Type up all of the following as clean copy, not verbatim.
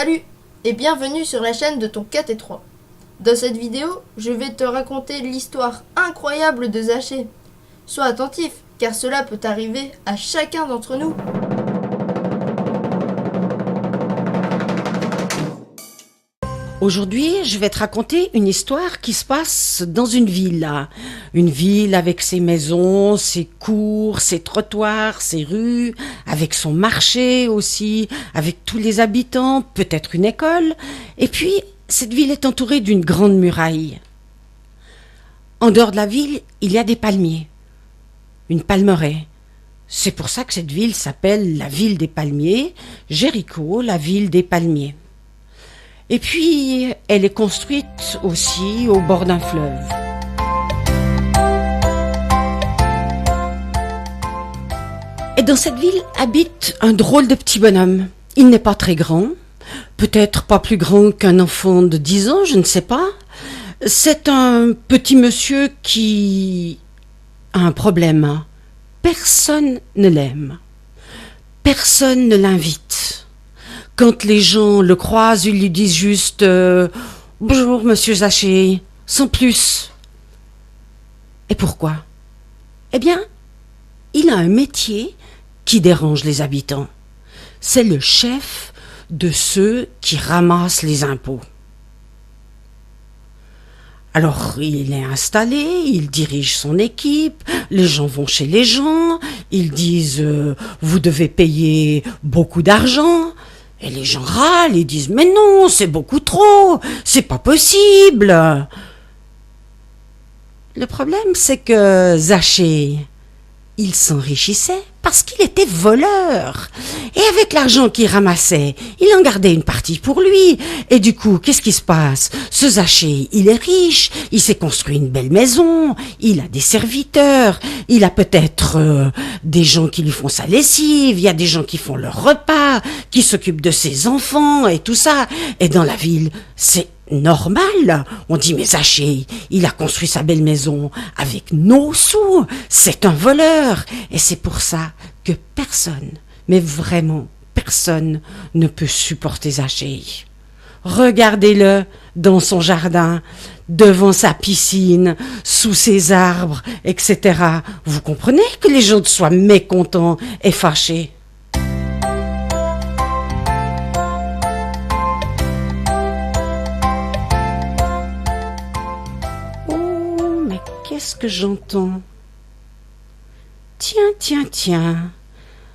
Salut et bienvenue sur la chaîne de ton KT3. Dans cette vidéo, je vais te raconter l'histoire incroyable de Zachée. Sois attentif, car cela peut arriver à chacun d'entre nous. Aujourd'hui, je vais te raconter une histoire qui se passe dans une ville. Une ville avec ses maisons, ses cours, ses trottoirs, ses rues, avec son marché aussi, avec tous les habitants, peut-être une école. Et puis, cette ville est entourée d'une grande muraille. En dehors de la ville, il y a des palmiers, une palmeraie. C'est pour ça que cette ville s'appelle la ville des palmiers, Jéricho, la ville des palmiers. Et puis, elle est construite aussi au bord d'un fleuve. Et dans cette ville habite un drôle de petit bonhomme. Il n'est pas très grand, peut-être pas plus grand qu'un enfant de 10 ans, je ne sais pas. C'est un petit monsieur qui a un problème. Personne ne l'aime. Personne ne l'invite. Quand les gens le croisent, ils lui disent juste « Bonjour, monsieur Zachée », sans plus. Et pourquoi ? Eh bien, il a un métier qui dérange les habitants. C'est le chef de ceux qui ramassent les impôts. Alors, il est installé, il dirige son équipe, les gens vont chez les gens, ils disent « Vous devez payer beaucoup d'argent ». Et les gens râlent et disent « Mais non, c'est beaucoup trop, c'est pas possible !» Le problème, c'est que Zachée, il s'enrichissait parce qu'il était voleur. Et avec l'argent qu'il ramassait, il en gardait une partie pour lui. Et du coup, qu'est-ce qui se passe ? Ce Zachée, il est riche, il s'est construit une belle maison, il a des serviteurs, il a peut-être des gens qui lui font sa lessive, il y a des gens qui font leur repas, qui s'occupent de ses enfants et tout ça. Et dans la ville, c'est normal. On dit, mais Zachée, il a construit sa belle maison avec nos sous. C'est un voleur. Et c'est pour ça que personne, mais vraiment personne, ne peut supporter Zachée. Regardez-le dans son jardin, devant sa piscine, sous ses arbres, etc. Vous comprenez que les gens soient mécontents et fâchés. Qu'est-ce que j'entends ? Tiens.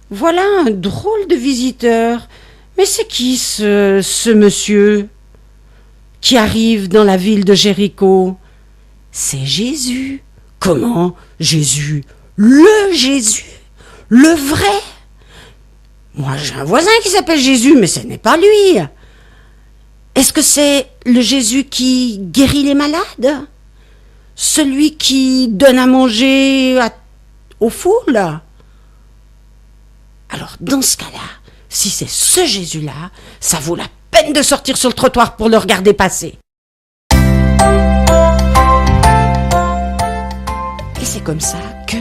Voilà un drôle de visiteur. Mais c'est qui ce monsieur qui arrive dans la ville de Jéricho ? C'est Jésus. Comment ? Jésus ? Le Jésus ? Le vrai ? Moi, j'ai un voisin qui s'appelle Jésus, mais ce n'est pas lui. Est-ce que c'est le Jésus qui guérit les malades ? Celui qui donne à manger aux foules ? Alors, dans ce cas-là, si c'est ce Jésus-là, ça vaut la peine de sortir sur le trottoir pour le regarder passer. Et c'est comme ça que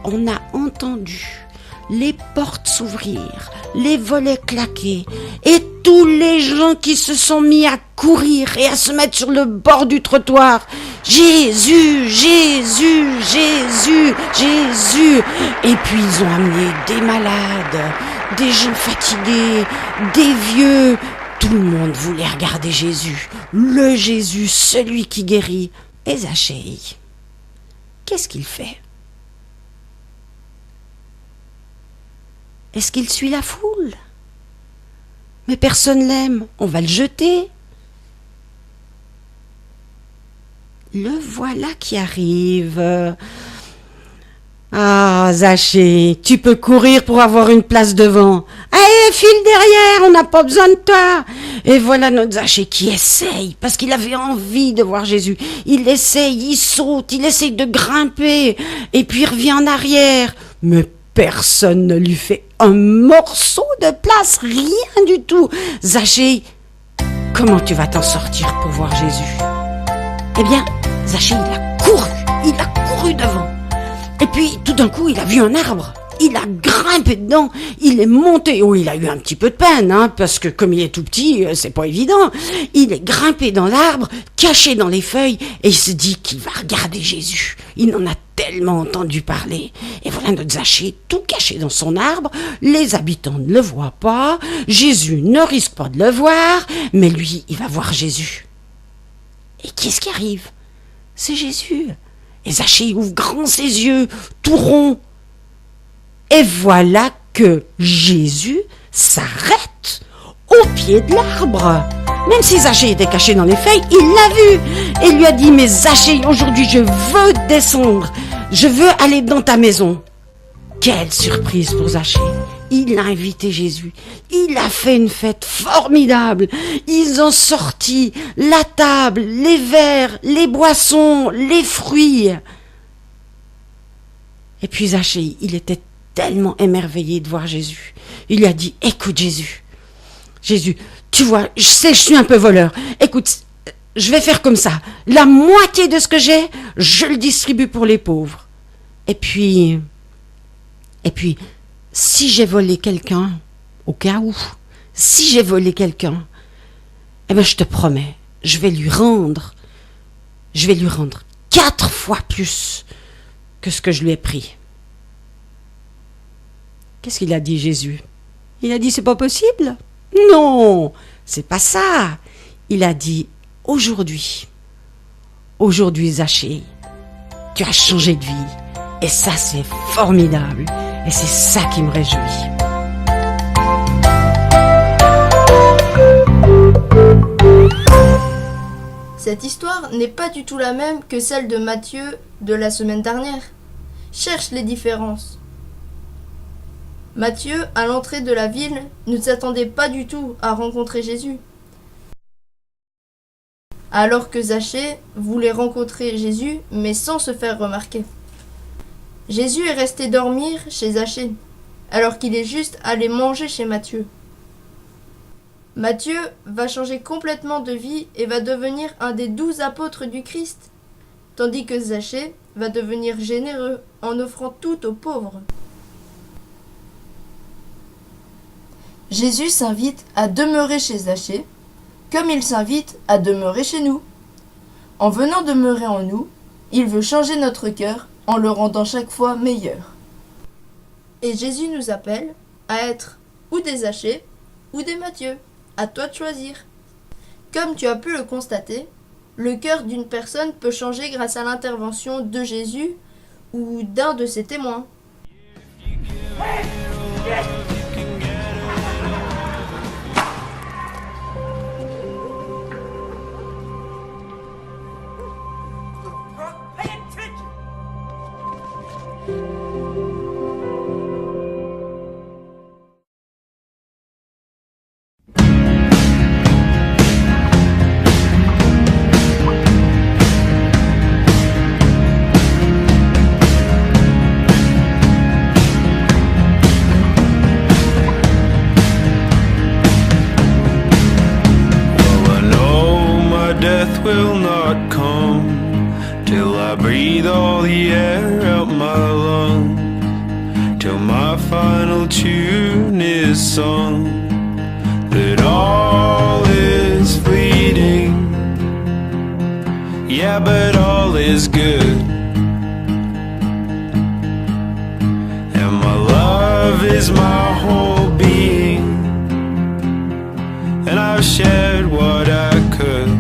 on a entendu les portes s'ouvrir, les volets claquer, et tous les gens qui se sont mis à courir et à se mettre sur le bord du trottoir. Jésus, Jésus, Jésus, Jésus. Et puis ils ont amené des malades, des gens fatigués, des vieux. Tout le monde voulait regarder Jésus, le Jésus, celui qui guérit. Et Zachée, qu'est-ce qu'il fait ? Est-ce qu'il suit la foule ? Mais personne l'aime, on va le jeter. Le voilà qui arrive. Ah, Zachée, tu peux courir pour avoir une place devant. Allez, file derrière, on n'a pas besoin de toi. Et voilà notre Zachée qui essaye, parce qu'il avait envie de voir Jésus. Il essaye, il saute, il essaye de grimper, et puis il revient en arrière. Mais personne ne lui fait un morceau de place, rien du tout. Zachée, comment tu vas t'en sortir pour voir Jésus ? Eh bien, Zachée, il a couru devant. Et puis, tout d'un coup, il a vu un arbre. il a grimpé dedans, il est monté. Oh, il a eu un petit peu de peine, hein, parce que comme il est tout petit, c'est pas évident. Il est grimpé dans l'arbre, caché dans les feuilles, et il se dit qu'il va regarder Jésus. Il en a tellement entendu parler. Et voilà notre Zachée tout caché dans son arbre. Les habitants ne le voient pas. Jésus ne risque pas de le voir, mais lui, il va voir Jésus. Et qu'est-ce qui arrive? C'est Jésus. Et Zachée ouvre grand ses yeux, tout rond. Et voilà que Jésus s'arrête au pied de l'arbre. Même si Zachée était caché dans les feuilles, il l'a vu. Et lui a dit, mais Zachée, aujourd'hui je veux descendre. Je veux aller dans ta maison. Quelle surprise pour Zachée. Il a invité Jésus. Il a fait une fête formidable. Ils ont sorti la table, les verres, les boissons, les fruits. Et puis Zachée, il était tellement émerveillé de voir Jésus. Il lui a dit, écoute Jésus, tu vois, je sais, je suis un peu voleur. Écoute, je vais faire comme ça. La moitié de ce que j'ai, je le distribue pour les pauvres. Et puis, si j'ai volé quelqu'un, au cas où, si j'ai volé quelqu'un, eh ben je te promets, je vais lui rendre 4 fois plus que ce que je lui ai pris. Qu'est-ce qu'il a dit Jésus? Il a dit c'est pas possible? Non, c'est pas ça. Il a dit aujourd'hui Zachée, tu as changé de vie et ça c'est formidable et c'est ça qui me réjouit. Cette histoire n'est pas du tout la même que celle de Matthieu de la semaine dernière. Cherche les différences. Matthieu, à l'entrée de la ville, ne s'attendait pas du tout à rencontrer Jésus. Alors que Zachée voulait rencontrer Jésus, mais sans se faire remarquer. Jésus est resté dormir chez Zachée, alors qu'il est juste allé manger chez Matthieu. Matthieu va changer complètement de vie et va devenir un des 12 apôtres du Christ, tandis que Zachée va devenir généreux en offrant tout aux pauvres. Jésus s'invite à demeurer chez Zachée, comme il s'invite à demeurer chez nous. En venant demeurer en nous, il veut changer notre cœur en le rendant chaque fois meilleur. Et Jésus nous appelle à être ou des Zachée ou des Matthieu. À toi de choisir. Comme tu as pu le constater, le cœur d'une personne peut changer grâce à l'intervention de Jésus ou d'un de ses témoins. Will not come till I breathe all the air out my lungs, till my final tune is sung, that all is fleeting, yeah, but all is good, and my love is my whole being, and I've shared what I could.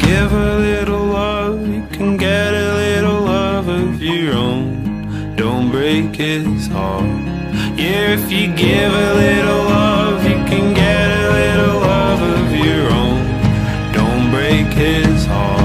Give a little love, you can get a little love of your own. Don't break his heart. Yeah, if you give a little love, you can get a little love of your own. Don't break his heart.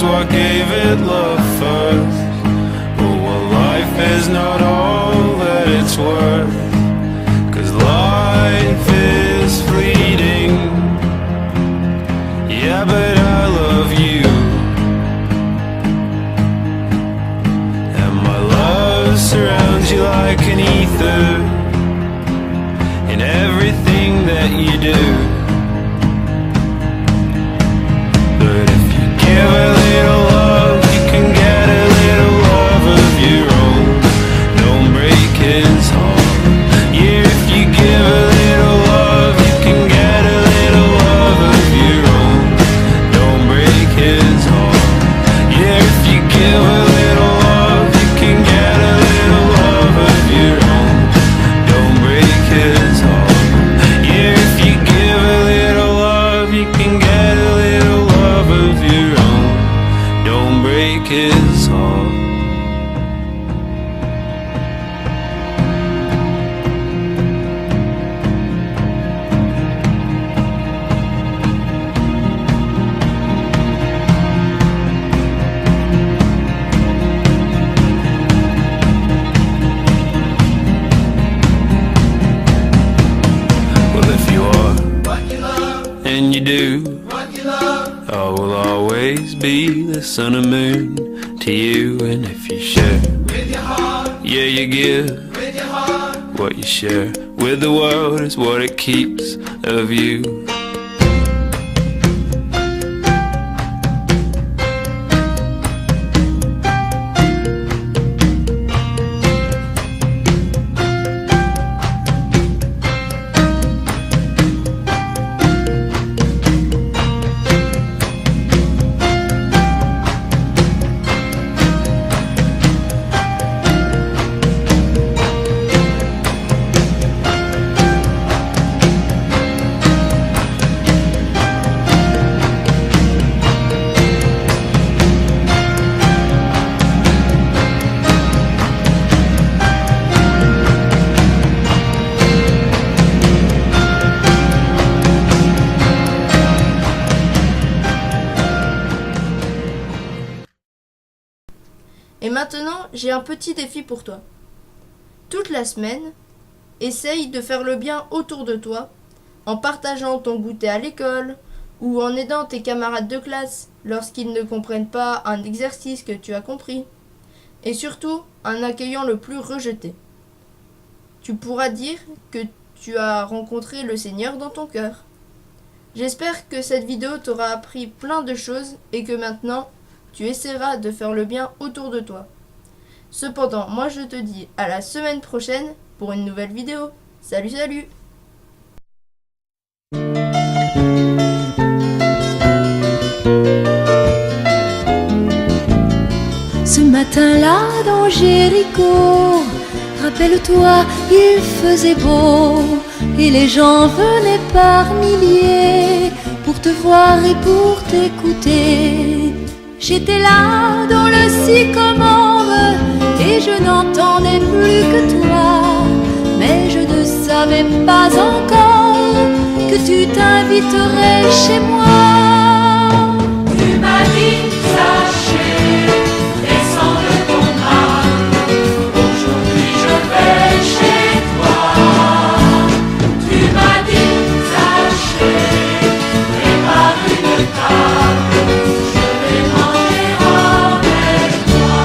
What gave it love first? Oh, well, life is not all that it's worth. 'Cause life is fleeting. Yeah, but I love you. And my love surrounds you like an ether in everything that you do. But if you give a little love, you can get a little love of your own. Don't break his heart. Yeah, if you give a little love, you can get a little love of your own. Don't break his heart. Yeah, if you give a little love, you can get a little love of your own. Don't break his heart. Yeah, if you give a little love, you can get a little love of your own. Don't break his heart. Well, if you are what you love, and you do what you love, I will always be the sun and moon to you. And if you share with your heart, yeah, you give with your heart. What you share with the world is what it keeps of you. Et maintenant, j'ai un petit défi pour toi. Toute la semaine, essaye de faire le bien autour de toi, en partageant ton goûter à l'école, ou en aidant tes camarades de classe lorsqu'ils ne comprennent pas un exercice que tu as compris, et surtout en accueillant le plus rejeté. Tu pourras dire que tu as rencontré le Seigneur dans ton cœur. J'espère que cette vidéo t'aura appris plein de choses et que maintenant, tu essaieras de faire le bien autour de toi. Cependant, moi je te dis à la semaine prochaine pour une nouvelle vidéo. Salut, salut! Ce matin-là dans Jéricho, rappelle-toi, il faisait beau et les gens venaient par milliers pour te voir et pour t'écouter. J'étais là dans le sycomore et je n'entendais plus que toi, mais je ne savais pas encore que tu t'inviterais chez moi. Tu m'as dit, Zachée, descends de ton âne, aujourd'hui je vais chez toi. Tu m'as dit, Zachée, prépare une table, je vais manger avec toi.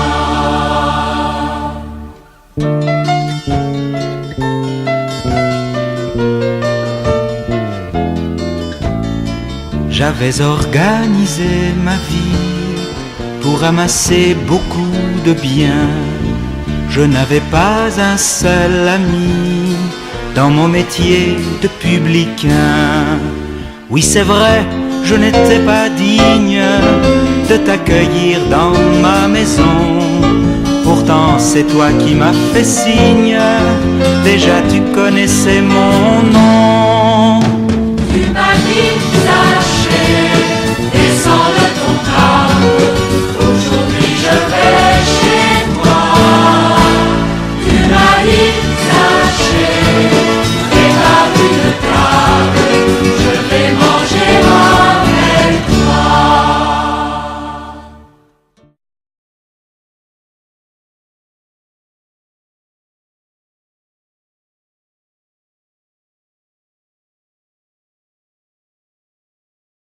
J'avais organisé ma vie pour amasser beaucoup de biens. Je n'avais pas un seul ami dans mon métier de publicain. Oui, c'est vrai, je n'étais pas digne de t'accueillir dans ma maison. Pourtant, c'est toi qui m'as fait signe, déjà tu connaissais mon nom.